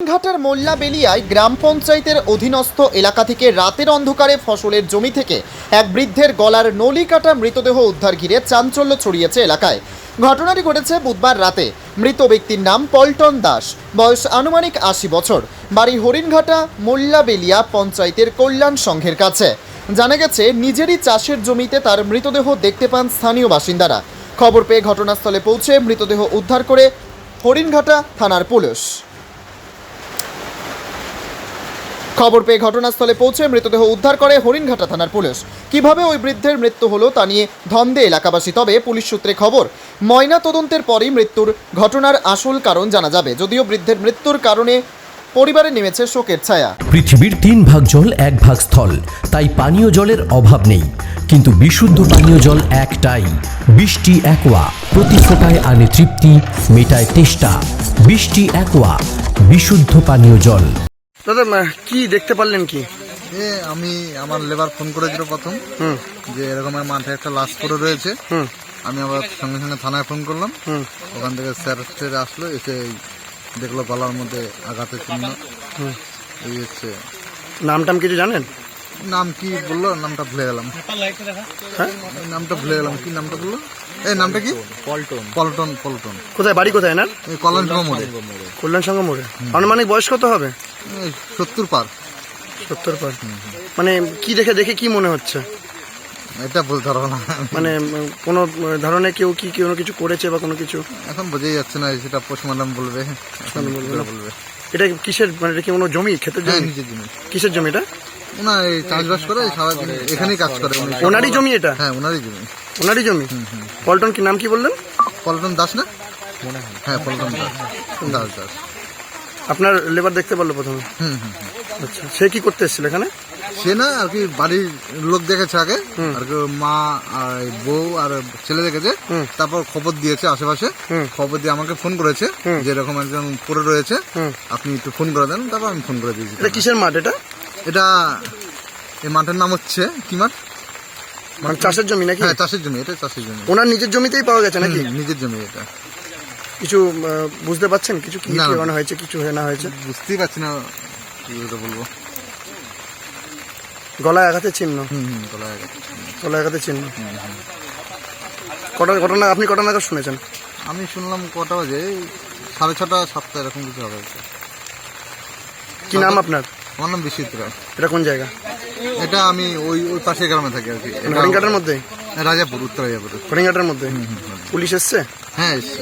ঘাটার মোল্লাবেলিয়ায় গ্রাম পঞ্চায়েতের অধীনস্থ এলাকা থেকে রাতের অন্ধকারে ফসলের জমি থেকে এক বৃদ্ধের গলার নলি কাটা মৃতদেহ উদ্ধার ঘিরে চাঞ্চল্য ছড়িয়েছে এলাকায়। ঘটনাটি ঘটেছে বুধবার রাতে। মৃত ব্যক্তির নাম পল্টন দাস, বয়স আনুমানিক ৮০ বছর, বাড়ি হরিণঘাটা মোল্লাবেলিয়া পঞ্চায়েতের কল্যাণ সংঘের কাছে। জানা গেছে, নিজেরই চাষের জমিতে তার মৃতদেহ দেখতে পান স্থানীয় বাসিন্দারা। খবর পেয়ে ঘটনাস্থলে পৌঁছে মৃতদেহ উদ্ধার করে হরিণঘাটা থানার পুলিশ। কিভাবে ওই বৃদ্ধের মৃত্যু হলো তা নিয়ে ধন্দে এলাকাবাসী। তবে পুলিশ সূত্রে খবর, ময়না তদন্তের পরই মৃত্যুর ঘটনার আসল কারণ জানা যাবে। যদিও বৃদ্ধের মৃত্যুর কারণে পরিবারে নেমেছে শোকের ছায়া। পৃথিবীর 3 ভাগ জল 1 ভাগ স্থল, তাই পানীয় জলের অভাব নেই। কিন্তু বিশুদ্ধ পানীয় জল একটাই, বৃষ্টি অ্যাকোয়া। প্রতি ফোঁটায় আনে তৃপ্তি, মেটায় তেষ্টা। বৃষ্টি অ্যাকোয়া, বিশুদ্ধ পানীয় জল। দাদা, কি দেখতে পারলেন? কি আমি আমার লেবার ফোন করেছিল প্রথম যে এরকম মাঠে একটা লাশ পড়ে রয়েছে। আমি আবার সঙ্গে সঙ্গে থানায় ফোন করলাম। ওখান থেকে স্যার আসলো, এসে দেখলো গলার মধ্যে আঘাতের চিহ্ন। এই হচ্ছে নাম কিছু জানেন? নাম কি বললো? নামটা ভুলে গেলাম। নামটা ভুলে গেলাম। কি নামটা বললো? এই নামটা কি? পল্টন। কোথায় বাড়ি? কোথায় না? এই কল্যাণ মোড়ে। কল্যাণ সংঘ মোড়ে। আনুমানিক বয়স কত হবে? 70 পার। 70 পার। মানে কি দেখে কি মনে হচ্ছে? এটা বলতে পারবো না। মানে কোনো ধরনের কেউ কোনো কিছু করেছে বা কোনো কিছু এখন বোঝাই যাচ্ছে না, সেটা পোস্টমর্টম বলবে। এটা কিসের, মানে এটা কি কোনো জমি, ক্ষেতের জমি? নিজের জমি। কিসের জমি এটা? ওনার এই চাষবাস করে, সারাদিন এখানেই কাজ করে। ওনারই জমি এটা? হ্যাঁ, ওনারই জমি। ওনারই জমি। পল্টন কি নাম কি বললেন? পল্টন দাস না? হ্যাঁ, পল্টন দাস। আপনার লেবার দেখতে পারলো প্রথমে? আচ্ছা, সে কি করতে এসেছিল এখানে? সে না, আর কি বাড়ির লোক দেখেছে আগে, আর কি মা আর বউ আর ছেলে দেখেছে। তারপর খবর দিয়েছে আশেপাশে, খবর দিয়ে আমাকে ফোন করেছে যে এরকম একজন পড়ে রয়েছে, আপনি একটু ফোন করে দেন। তারপর আমি ফোন করে দিয়েছি। এটা কিসের মাঠ? এটা এই মাঠের নাম হচ্ছে কি মাঠ? মানে চাষের জমি নাকি? হ্যাঁ, চাষের জমি। এটা চাষের জমি। ওনার নিজের জমিতেই পাওয়া গেছে নাকি? নিজের জমি এটা। কিছু বুঝতে পারছেন? কিছু কি মনে হয়েছে? কিছু না হয়েছে বুঝতেই পারছি না, কি বলবো। গলায় আঘাতের চিহ্ন? গলায় আঘাতের চিহ্ন। ঘটনা আপনি কটা নাগাদ শুনেছেন? আমি শুনলাম কটা বাজে, 6:30 7টা এরকম কিছু হবে। কি নাম আপনার? আমার নাম বিশ্বজিৎ রায়। এটা কোন জায়গা? এটা আমি ওই পাশের গ্রামে থাকি আর কি। হরিণঘাটার মধ্যে? রাজাপুর, উত্তর রাজাপুর। হরিণঘাটার মধ্যে। পুলিশ এসছে? হ্যাঁ, এসছে।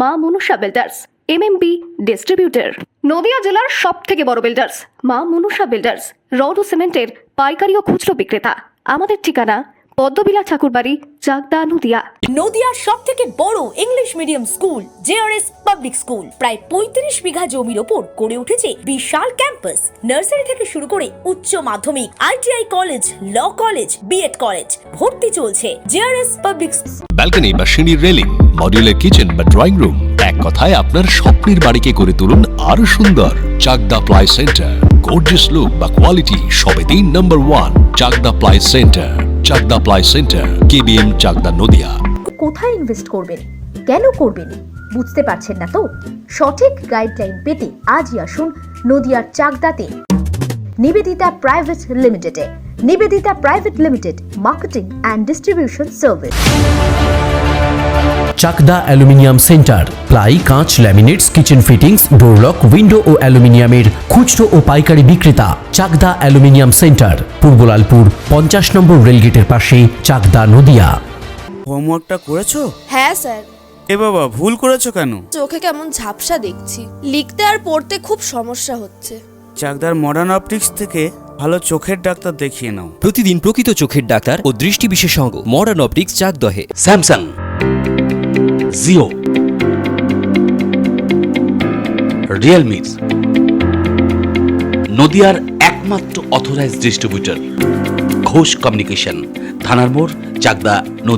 মা Manusha builders, MMB distributor, Nadia জেলার সবথেকে বড় বিল্ডার্স। মা মনুষা বিল্ডার্স রড ও সিমেন্টের পাইকারি ও খুচরো বিক্রেতা। আমাদের ঠিকানা পদ্মবিলা ঠাকুরবাড়ি, চাকদা, নদিয়া। নদিয়ার সব থেকে বড় English medium school JRS public school প্রায় 35 বিঘা জমির ওপর গড়ে উঠেছে বিশাল ক্যাম্পাস। নার্সারি থেকে শুরু করে উচ্চ মাধ্যমিক, ITI college, law college, BEd college, ভর্তি চলছে জেআরএস পাবলিক। ব্যালকনি বা সিঁড়ির রেলিং, মডিউলার কিচেন বা ড্রয়িং রুম, এক কথায় আপনার স্বপ্নের বাড়িকে করে তুলুন আরো সুন্দর। Chakdah ply centre, gorgeous look বা কোয়ালিটি সবে 3 number 1 Chakdah ply centre. Chakdah ply centre, KBM, Chakdah, Nadia. কোথায় ইনভেস্ট করবেন, কেন করবেন বুঝতে পারছেন না তো? সঠিক গাইডলাইন পেতে আজই আসুন নদিয়ার চাকদাতে নিবেদিতা প্রাইভেট লিমিটেডে। Nivedita private limited, marketing and distribution service. Chakdah aluminium centre, ply, কাঁচ, laminates, kitchen fittings, door lock, window ও অ্যালুমিনিয়ামের খুচরো ও পাইকারি বিক্রেতা। চাকদা অ্যালুমিনিয়াম সেন্টার, পূর্বলালপুর 50 নম্বর রেলগেটের পাশে, চাকদা, নদিয়া। হোমওয়ার্কটা করেছো? হ্যাঁ স্যার। এ বাবা, ভুল করেছো কেন? চোখে কেমন ঝাপসা দেখছি, লিখতে আর পড়তে খুব সমস্যা হচ্ছে। চাকদার মডার্ন অপটিক্স থেকে ভালো চোখের ডাক্তার দেখিয়ে নাও। প্রতিদিন প্রকৃত চোখের ডাক্তার ও দৃষ্টি বিশেষজ্ঞ মডার্ন অপটিক্স, চাকদহে। স্যামসাং, জিও, রিয়েলমি, নদিয়ার একমাত্র অথরাইজড ডিস্ট্রিবিউটর ঘোষ কমিউনিকেশন, থানার মোড়, চাকদা।